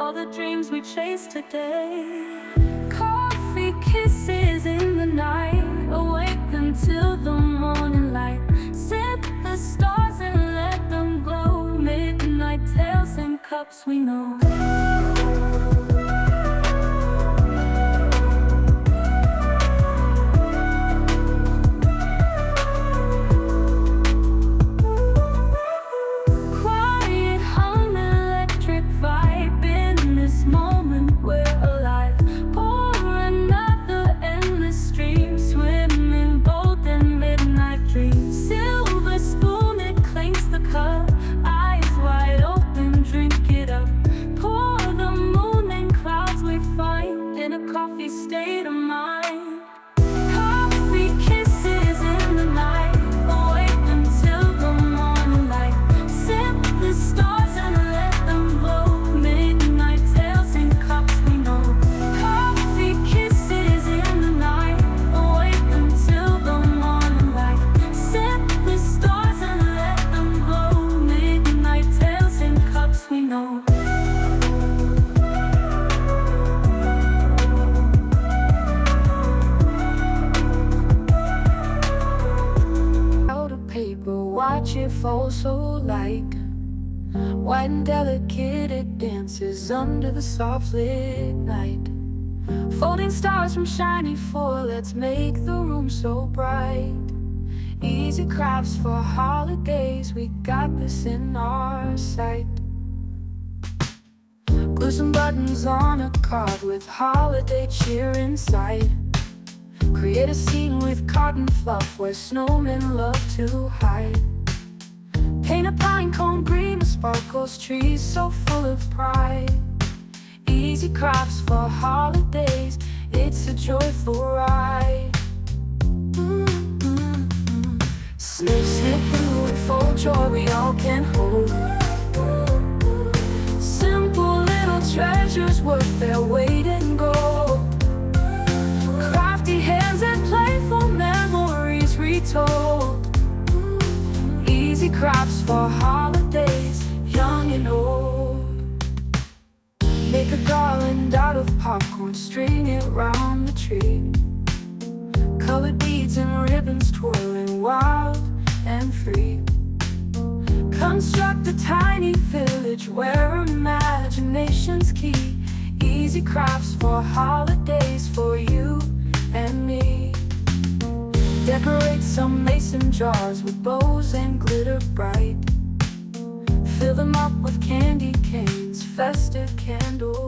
all the dreams we chase today. Coffee kisses in the night, awake until the morning light. Sip the stars and let them glow, midnight tales in cups we know. Coffee state of mind. Coffee kisses in the night, awake until the morning light. Sip the stars and let them glow, midnight tales in cups we know. Coffee kisses in the night, awake until the morning light. Sip the stars and let them glow, midnight tales in cups we know. Watch it fall so like white and delicate, it dances under the soft lit night. Folding stars from shiny let's make the room so bright. Easy crafts for holidays, we got this in our sight. Glue some buttons on a card with holiday cheer inside. Create a scene with cotton fluff where snowmen love to hide. Paint a pine cone green with sparkles, trees so full of pride. Easy crafts for holidays, it's a joyful ride. Snips hit blue and full joy we all can hold. Simple little treasures worth their weight in gold. Crafty hands and playful memories retold. Easy crafts for holidays, young and old. Make a garland out of popcorn, string it round the tree. Colored beads and ribbons twirling wild and free. Construct a tiny village where imagination's key. Easy crafts for holidays for you and me. Decorate some mason jars with bows and glitter bright. Fill them up with candy canes, festive candles.